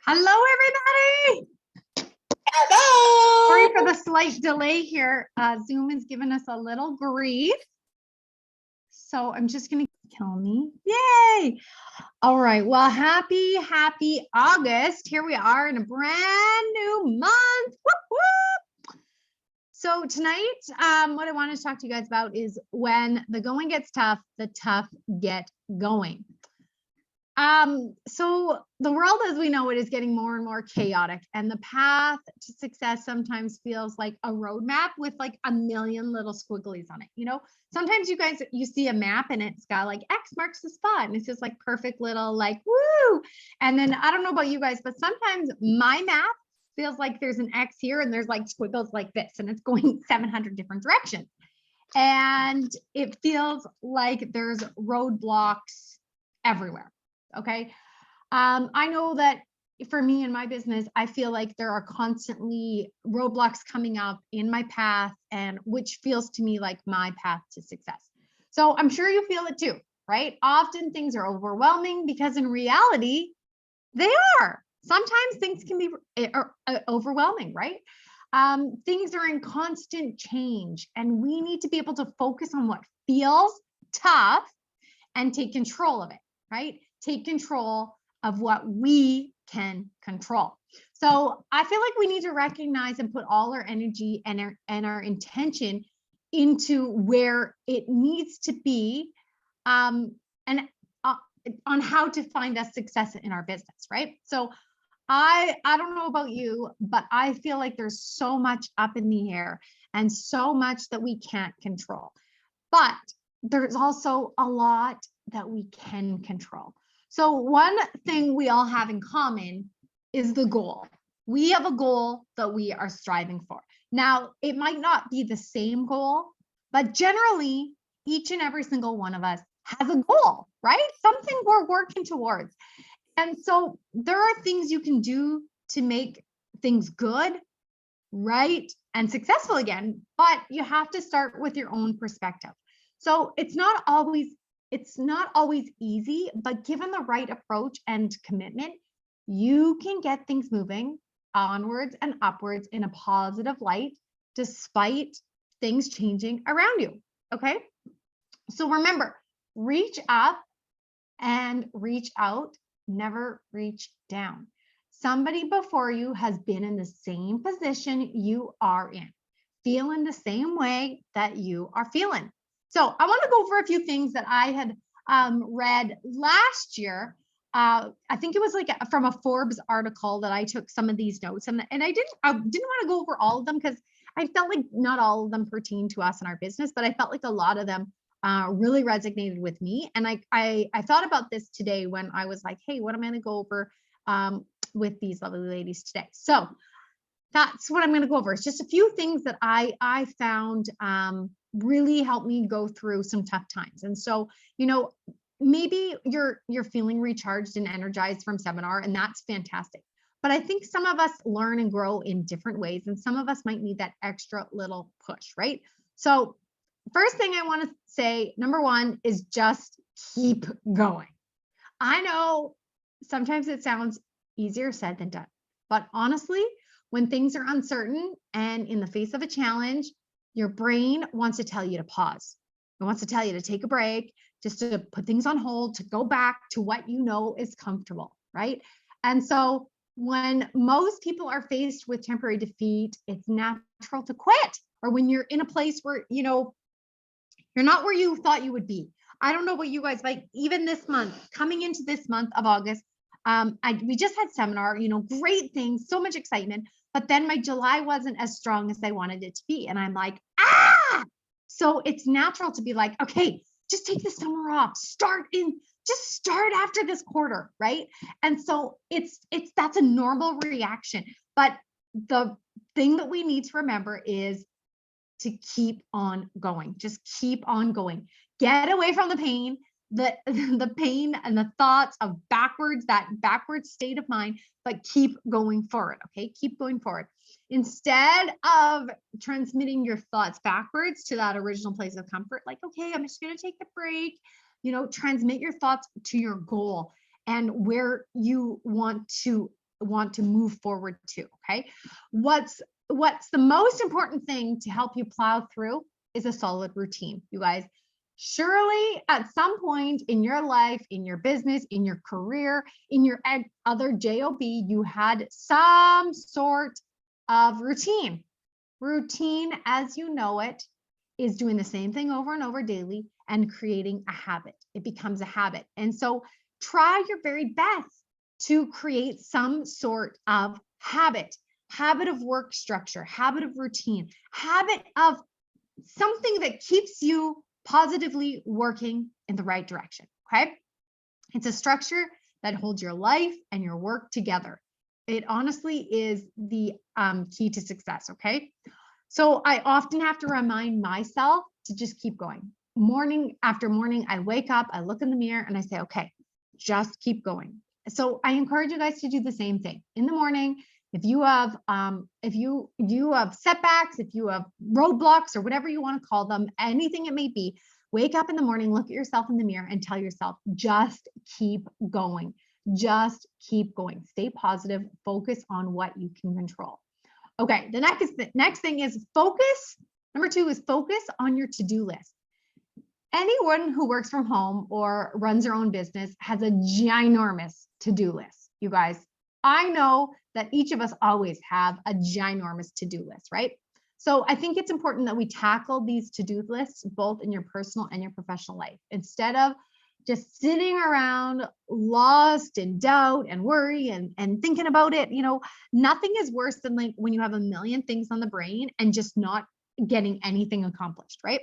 Hello, everybody. Hello. Sorry for the slight delay here. Zoom has given us a little grief. So I'm just going to kill me. Yay. All right. Well, happy August. Here we are in a brand new month. Whoop, whoop. So tonight, what I wanted to talk to you guys about is when the going gets tough, the tough get going. So the world as we know it is getting more and more chaotic, and the path to success sometimes feels like a roadmap with like a million little squigglies on it. You know, sometimes you see a map and it's got like X marks the spot and it's just like perfect little like woo. And then I don't know about you guys, but sometimes my map feels like there's an X here and there's like squiggles like this and it's going 700 different directions. And it feels like there's roadblocks everywhere. Okay. I know that for me in my business, I feel like there are constantly roadblocks coming up in my path, and which feels to me like my path to success. So I'm sure you feel it too, right? Often things are overwhelming because in reality, they are. Sometimes things can be overwhelming, right? Things are in constant change, and we need to be able to focus on what feels tough and take control of it, right? Take control of what we can control. So I feel like we need to recognize and put all our energy and our intention into where it needs to be, and on how to find us success in our business, right? So I don't know about you, but I feel like there's so much up in the air and so much that we can't control. But there's also a lot that we can control. So one thing we all have in common is the goal. We have a goal that we are striving for. Now, it might not be the same goal, but generally, each and every single one of us has a goal, right? Something we're working towards. And so there are things you can do to make things good, right, and successful again, but you have to start with your own perspective. So it's not always easy, but given the right approach and commitment, you can get things moving onwards and upwards in a positive light despite things changing around you. Okay. So remember, reach up and reach out, never reach down. Somebody before you has been in the same position you are in, feeling the same way that you are feeling. So I want to go over a few things that I had read last year. I think it was like from a Forbes article that I took some of these notes, and I didn't want to go over all of them because I felt like not all of them pertain to us in our business, but I felt like a lot of them really resonated with me. And I thought about this today when I was like, hey, what am I going to go over with these lovely ladies today? So that's what I'm going to go over. It's just a few things that I found really helped me go through some tough times. And so, you know, maybe you're feeling recharged and energized from seminar, and that's fantastic. But I think some of us learn and grow in different ways, and some of us might need that extra little push, right? So first thing I want to say, number one, is just keep going. I know sometimes it sounds easier said than done, but honestly, when things are uncertain and in the face of a challenge, your brain wants to tell you to pause. It wants to tell you to take a break, just to put things on hold, to go back to what you know is comfortable, right? And so when most people are faced with temporary defeat, it's natural to quit. Or when you're in a place where, you know, you're not where you thought you would be. I don't know what you guys like, even this month, coming into this month of August, we just had seminar, you know, great things, so much excitement, but then my July wasn't as strong as I wanted it to be. And I'm like, so it's natural to be like, okay, just take the summer off, just start after this quarter, right? And so that's a normal reaction. But the thing that we need to remember is to keep on going. Just keep on going. Get away from the pain, the pain and the thoughts of that backward state of mind, but keep going forward. Okay, keep going forward. Instead of transmitting your thoughts backwards to that original place of comfort, like, okay, I'm just going to take the break, you know, transmit your thoughts to your goal and where you want to want to move forward to. Okay. What's the most important thing to help you plow through is a solid routine, you guys. Surely at some point in your life, in your business, in your career, in your other job, you had some sort of routine. Routine, as you know it, is doing the same thing over and over daily and creating a habit. It becomes a habit. And so try your very best to create some sort of habit of work structure, habit of routine, habit of something that keeps you positively working in the right direction. Okay. It's a structure that holds your life and your work together. It honestly is the key to success. Okay. So I often have to remind myself to just keep going. Morning after morning, I wake up, I look in the mirror and I say, okay, just keep going. So I encourage you guys to do the same thing in the morning. If you have setbacks, if you have roadblocks or whatever you want to call them, anything it may be, wake up in the morning, look at yourself in the mirror and tell yourself, just keep going. Just keep going. Stay positive, focus on what you can control. Okay, the next thing is focus. Number 2 is focus on your to-do list. Anyone who works from home or runs their own business has a ginormous to-do list, you guys. I know that each of us always have a ginormous to-do list, right? So I think it's important that we tackle these to-do lists both in your personal and your professional life. Instead of just sitting around lost in doubt and worry and thinking about it, nothing is worse than like when you have a million things on the brain and just not getting anything accomplished, right?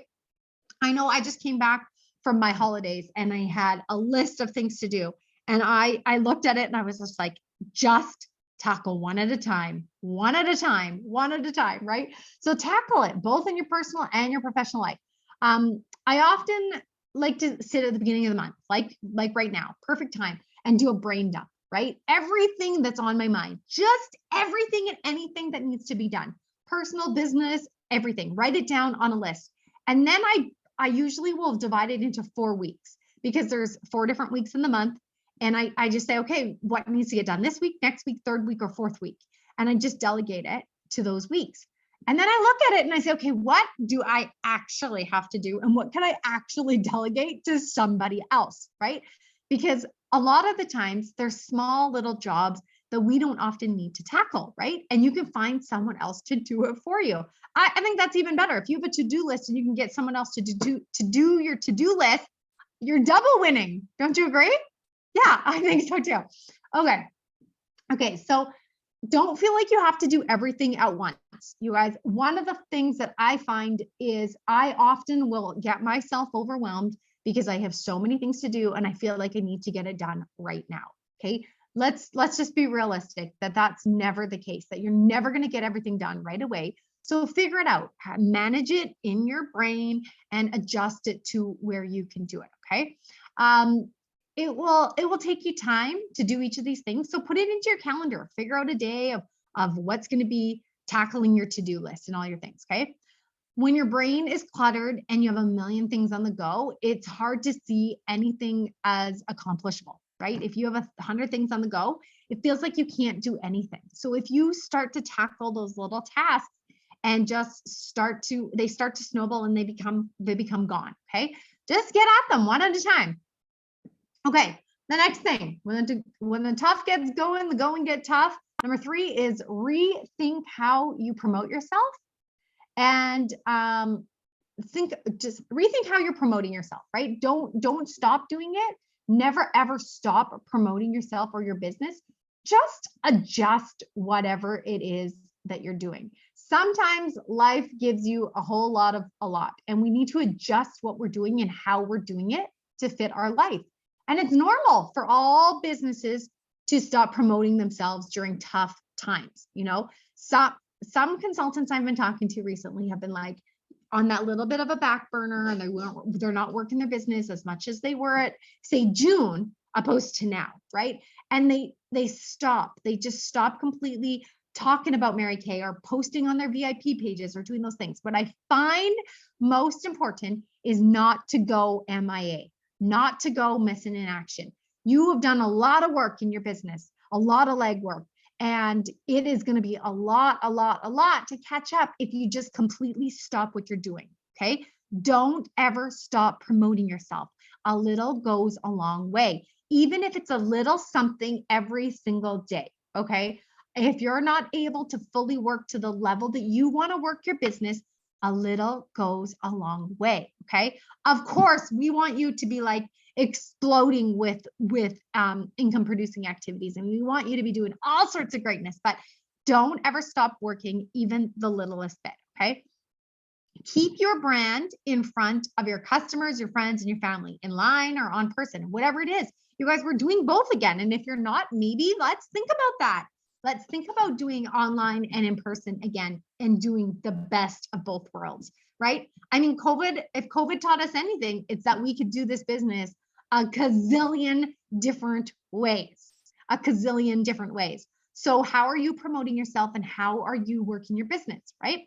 I know I just came back from my holidays and I had a list of things to do. And I looked at it and I was just like, just tackle one at a time, right? So tackle it both in your personal and your professional life. I often like to sit at the beginning of the month, like right now, perfect time, and do a brain dump, right? Everything that's on my mind, just everything and anything that needs to be done, personal, business, everything, write it down on a list. And then I usually will divide it into 4 weeks because there's 4 different weeks in the month. And I just say, okay, what needs to get done this week, next week, 3rd week, or 4th week? And I just delegate it to those weeks. And then I look at it and I say, okay, what do I actually have to do? And what can I actually delegate to somebody else, right? Because a lot of the times there's small little jobs that we don't often need to tackle, right? And you can find someone else to do it for you. I think that's even better. If you have a to-do list and you can get someone else to do your to-do list, you're double winning. Don't you agree? Yeah, I think so too. Okay, so don't feel like you have to do everything at once. You guys, one of the things that I find is I often will get myself overwhelmed because I have so many things to do and I feel like I need to get it done right now. Okay, let's just be realistic that that's never the case, that you're never going to get everything done right away. So figure it out, manage it in your brain and adjust it to where you can do it. Okay. It will take you time to do each of these things. So put it into your calendar, figure out a day of what's going to be tackling your to-do list and all your things. Okay. When your brain is cluttered and you have a million things on the go, it's hard to see anything as accomplishable, right? If you have 100 things on the go, it feels like you can't do anything. So if you start to tackle those little tasks and just start to snowball and they become gone. Okay. Just get at them one at a time. Okay, the next thing, when the tough gets going, the going get tough. Number 3 is rethink how you promote yourself, and just rethink how you're promoting yourself. Right? Don't stop doing it. Never ever stop promoting yourself or your business. Just adjust whatever it is that you're doing. Sometimes life gives you a lot, and we need to adjust what we're doing and how we're doing it to fit our life. And it's normal for all businesses to stop promoting themselves during tough times. Some consultants I've been talking to recently have been like on that little bit of a back burner, and they're not working their business as much as they were at, say, June, opposed to now, right? And they just stop completely talking about Mary Kay or posting on their VIP pages or doing those things. What I find most important is not to go MIA. Not to go missing in action. You have done a lot of work in your business, a lot of legwork, And it is going to be a lot to catch up if you just completely stop what you're doing. Okay. Don't ever stop promoting yourself. A little goes a long way, even if it's a little something every single day. Okay. If you're not able to fully work to the level that you want to work your business, a little goes a long way. Okay. Of course, we want you to be like exploding with income producing activities, and we want you to be doing all sorts of greatness, but don't ever stop working even the littlest bit. Okay. Keep your brand in front of your customers, your friends, and your family, in line or on person, whatever it is. You guys, we're doing both again. And if you're not, maybe let's think about that. Let's think about doing online and in person again and doing the best of both worlds, right? I mean, if COVID taught us anything, it's that we could do this business a gazillion different ways, a gazillion different ways. So how are you promoting yourself and how are you working your business, right?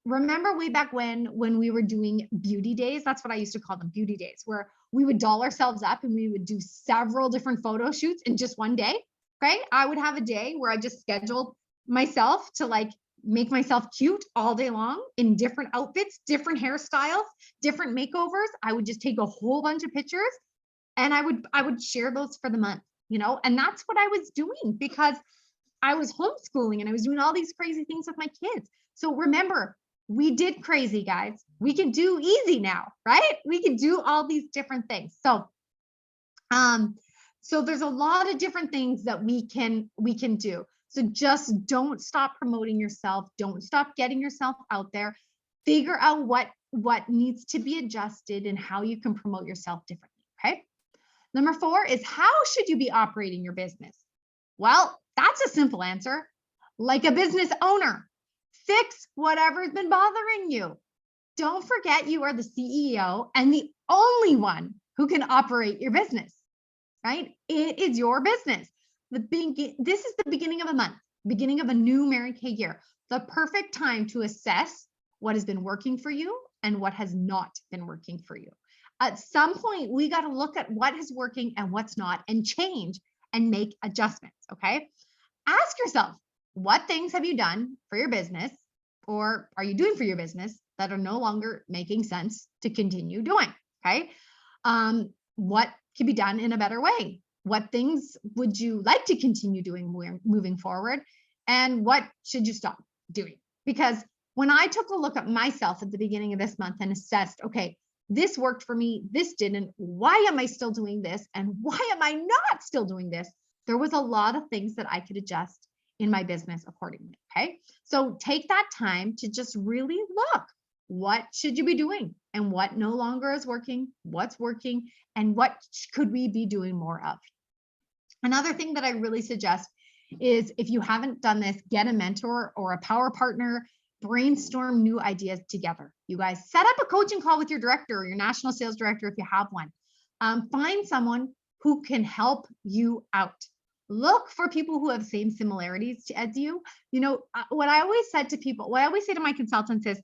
Remember way back when we were doing beauty days? That's what I used to call them, beauty days, where we would doll ourselves up and we would do several different photo shoots in just one day. Okay. I would have a day where I just scheduled myself to like make myself cute all day long in different outfits, different hairstyles, different makeovers. I would just take a whole bunch of pictures and I would share those for the month, and that's what I was doing because I was homeschooling and I was doing all these crazy things with my kids. So remember, we did crazy, guys. We can do easy now, right? We can do all these different things. So there's a lot of different things that we can do. So just don't stop promoting yourself. Don't stop getting yourself out there. Figure out what needs to be adjusted and how you can promote yourself differently. Okay. Number 4 is, how should you be operating your business? Well, that's a simple answer. Like a business owner, fix whatever's been bothering you. Don't forget you are the CEO and the only one who can operate your business, right? It is your business. This is the beginning of a month, beginning of a new Mary Kay year, the perfect time to assess what has been working for you and what has not been working for you. At some point, we got to look at what is working and what's not and change and make adjustments, okay? Ask yourself, what things have you done for your business or are you doing for your business that are no longer making sense to continue doing, okay? What can be done in a better way? What things would you like to continue doing moving forward? And what should you stop doing? Because when I took a look at myself at the beginning of this month and assessed, okay, this worked for me, this didn't, why am I still doing this? And why am I not still doing this? There was a lot of things that I could adjust in my business accordingly, okay? So take that time to just really look, what should you be doing and what no longer is working, what's working, and what could we be doing more of? Another thing that I really suggest is, if you haven't done this, get a mentor or a power partner, brainstorm new ideas together. You guys set up a coaching call with your director or your national sales director if you have one. Find someone who can help you out. Look for people who have same similarities as you. What I always said to people, what I always say to my consultants is,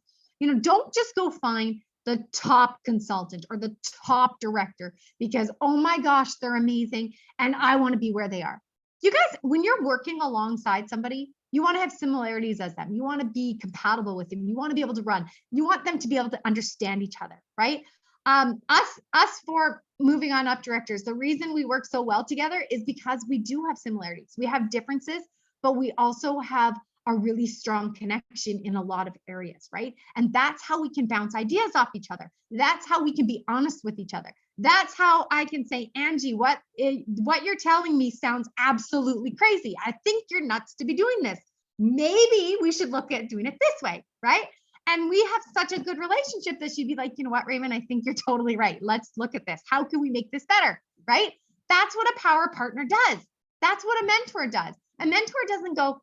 don't just go find the top consultant or the top director because, oh my gosh, they're amazing and I want to be where they are. You guys, when you're working alongside somebody, you want to have similarities as them. You want to be compatible with them. You want to be able to run. You want them to be able to understand each other, right? Us for moving on up directors, the reason we work so well together is because we do have similarities. We have differences, but we also have a really strong connection in a lot of areas, right? And that's how we can bounce ideas off each other. That's how we can be honest with each other. That's how I can say, Angie, what you're telling me sounds absolutely crazy. I think you're nuts to be doing this. Maybe we should look at doing it this way, right? And we have such a good relationship that she'd be like, you know what, Raymond, I think you're totally right. Let's look at this. How can we make this better, right? That's what a power partner does. That's what a mentor does. A mentor doesn't go,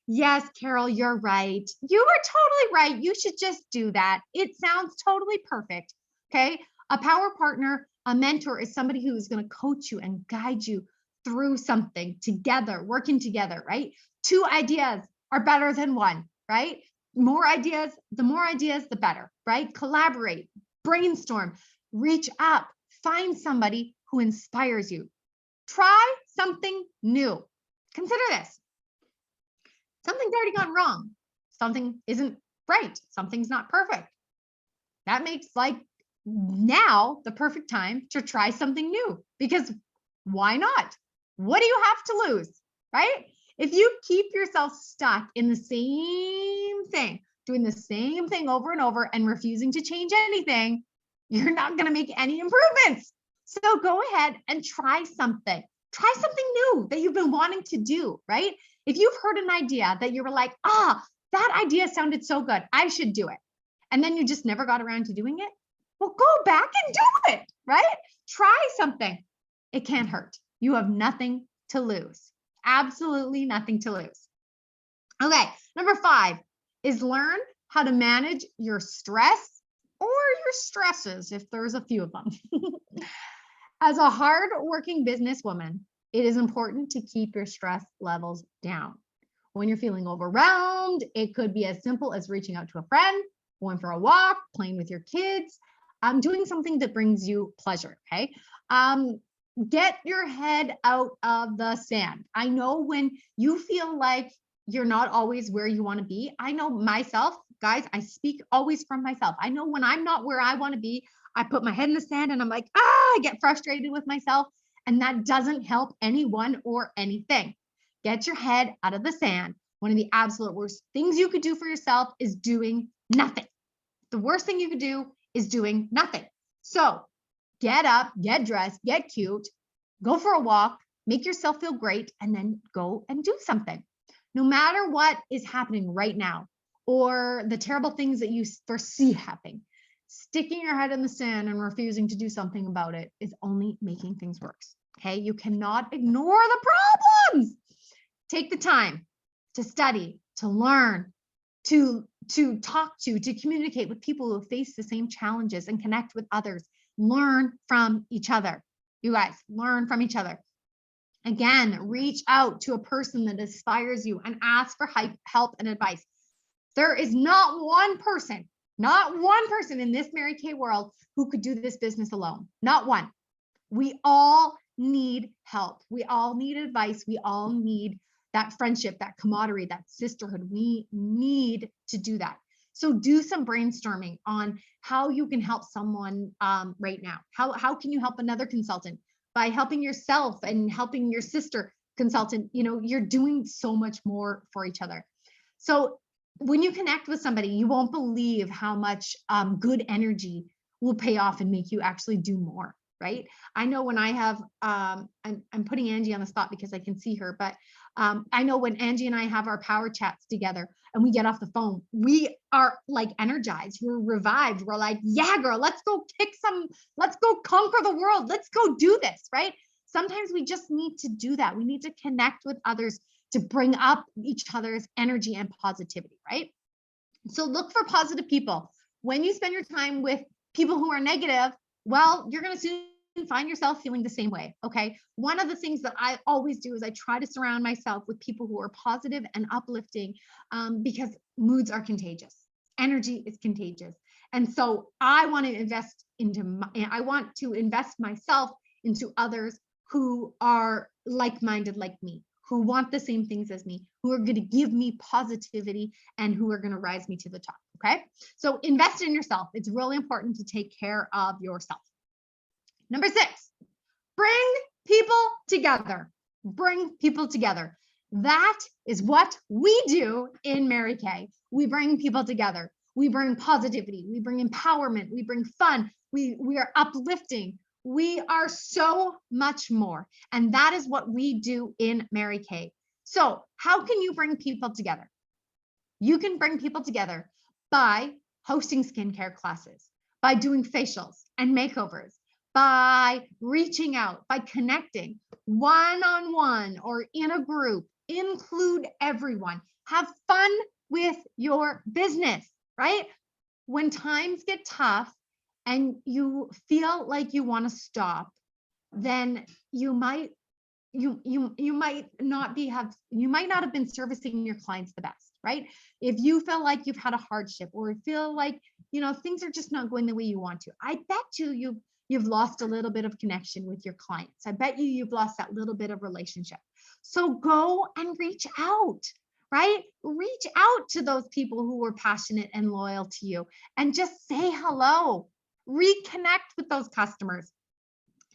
yes, Carol, you're right. You are totally right. You should just do that. It sounds totally perfect. Okay. A power partner, a mentor is somebody who is going to coach you and guide you through something together, working together, right? 2 ideas are better than 1, right? The more ideas, the better, right? Collaborate, brainstorm, reach up, find somebody who inspires you. Try something new. Consider this. Something's already gone wrong. Something isn't right. Something's not perfect. That makes like now the perfect time to try something new, because why not? What do you have to lose, right? If you keep yourself stuck in the same thing, doing the same thing over and over and refusing to change anything, you're not going to make any improvements. So go ahead and try something. Try something new that you've been wanting to do, right? If you've heard an idea that you were like, that idea sounded so good, I should do it. And then you just never got around to doing it. Well, go back and do it, right? Try something. It can't hurt. You have nothing to lose. Absolutely nothing to lose. Okay, number 5 is learn how to manage your stress or your stresses, if there's a few of them. As a hard-working businesswoman, it is important to keep your stress levels down. When you're feeling overwhelmed, it could be as simple as reaching out to a friend, going for a walk, playing with your kids, doing something that brings you pleasure, okay? Get your head out of the sand. I know when you feel like you're not always where you want to be. I know myself, guys, I speak always from myself. I know when I'm not where I want to be, I put my head in the sand and I'm like, I get frustrated with myself. And that doesn't help anyone or anything. Get your head out of the sand. One of the absolute worst things you could do for yourself is doing nothing. The worst thing you could do is doing nothing. So get up, get dressed, get cute, go for a walk, make yourself feel great, and then go and do something. No matter what is happening right now or the terrible things that you foresee happening, sticking your head in the sand and refusing to do something about it is only making things worse. Okay, you cannot ignore the problems. Take the time to study, to learn, to talk to communicate with people who face the same challenges and connect with others. Learn from each other. You guys, learn from each other. Again, reach out to a person that inspires you and ask for help and advice. There is not one person in this Mary Kay world who could do this business alone. Not one. We all need help. We all need advice. We all need that friendship, that camaraderie, that sisterhood. We need to do that. So do some brainstorming on how you can help someone right now. How can you help another consultant? By helping yourself and helping your sister consultant, you're doing so much more for each other. So when you connect with somebody, you won't believe how much good energy will pay off and make you actually do more, right? I know when I have, I'm putting Angie on the spot because I can see her, but I know when Angie and I have our power chats together and we get off the phone, we are like energized, we're revived. We're like, yeah, girl, let's go let's go conquer the world. Let's go do this, right? Sometimes we just need to do that. We need to connect with others to bring up each other's energy and positivity, right? So look for positive people. When you spend your time with people who are negative, well, you're going to soon find yourself feeling the same way. Okay. One of the things that I always do is I try to surround myself with people who are positive and uplifting because moods are contagious. Energy is contagious. And so I want to invest myself into others who are like-minded like me, who want the same things as me, who are going to give me positivity and who are going to rise me to the top. Okay. So invest in yourself. It's really important to take care of yourself. Number 6, bring people together. Bring people together. That is what we do in Mary Kay. We bring people together. We bring positivity. We bring empowerment. We bring fun. We are uplifting. We are so much more. And that is what we do in Mary Kay. So how can you bring people together? You can bring people together by hosting skincare classes, by doing facials and makeovers, by reaching out, by connecting one-on-one or in a group. Include everyone. Have fun with your business, right? When times get tough and you feel like you want to stop, then you might not have been servicing your clients the best, right? If you feel like you've had a hardship or feel like things are just not going the way you want to, I bet you've lost a little bit of connection with your clients. I bet you've lost that little bit of relationship. So go and reach out, right? Reach out to those people who were passionate and loyal to you and just say hello. Reconnect with those customers.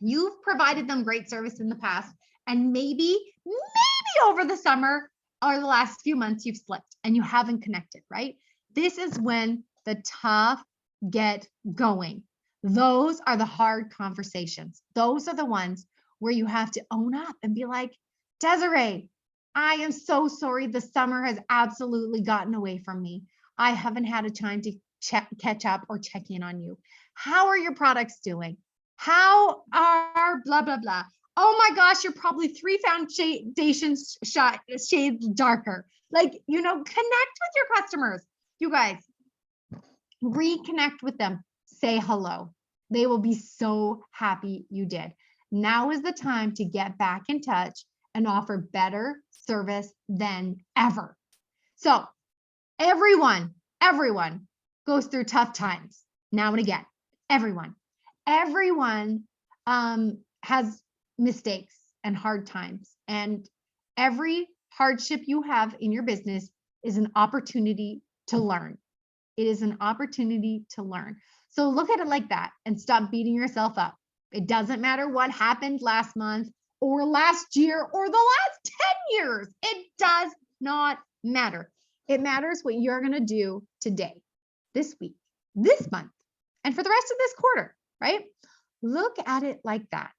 You've provided them great service in the past, and maybe over the summer or the last few months you've slipped and you haven't connected, right? This is when the tough get going. Those are the hard conversations. Those are the ones where you have to own up and be like, Desiree, I am so sorry. The summer has absolutely gotten away from me. I haven't had a time to catch up or check in on you. How are your products doing? How are blah, blah, blah. Oh my gosh, you're probably 3 foundations shades darker. Like, connect with your customers. You guys, reconnect with them. Say hello. They will be so happy you did. Now is the time to get back in touch and offer better service than ever. So everyone goes through tough times now and again. Everyone has mistakes and hard times, and every hardship you have in your business is an opportunity to learn. It is an opportunity to learn. So look at it like that and stop beating yourself up. It doesn't matter what happened last month or last year or the last 10 years. It does not matter. It matters what you're going to do today, this week, this month, and for the rest of this quarter, right? Look at it like that.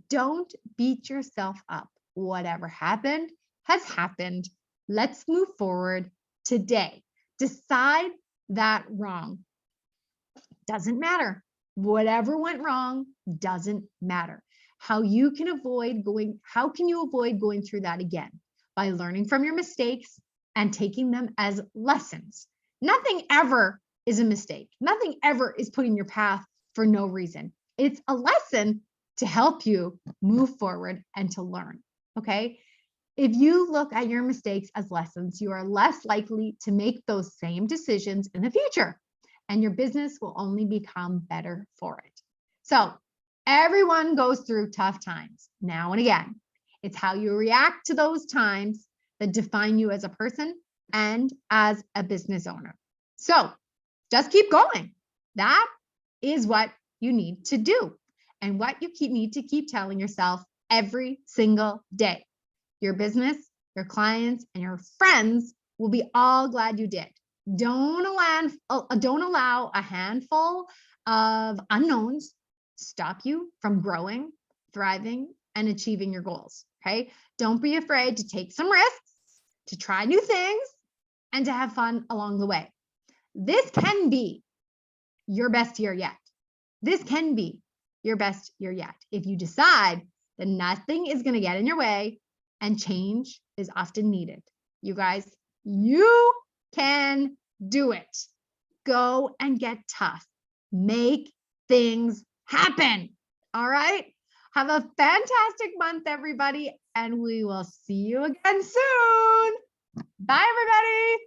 Don't beat yourself up. Whatever happened has happened. Let's move forward today. Decide that wrong. Doesn't matter. Whatever went wrong doesn't matter. How can you avoid going through that again? By learning from your mistakes and taking them as lessons. Nothing ever is a mistake. Nothing ever is put in your path for no reason. It's a lesson to help you move forward and to learn, okay? If you look at your mistakes as lessons, you are less likely to make those same decisions in the future, and your business will only become better for it. So everyone goes through tough times now and again. It's how you react to those times that define you as a person and as a business owner. So just keep going. That is what you need to do, and what you need to keep telling yourself every single day. Your business, your clients, and your friends will be all glad you did. Don't allow a handful of unknowns stop you from growing, thriving, and achieving your goals, okay? Don't be afraid to take some risks, to try new things, and to have fun along the way. This can be your best year yet. This can be your best year yet if you decide that nothing is going to get in your way and change is often needed. You guys, you can do it. Go and get tough. Make things happen. All right. Have a fantastic month, everybody, and we will see you again soon. Bye, everybody.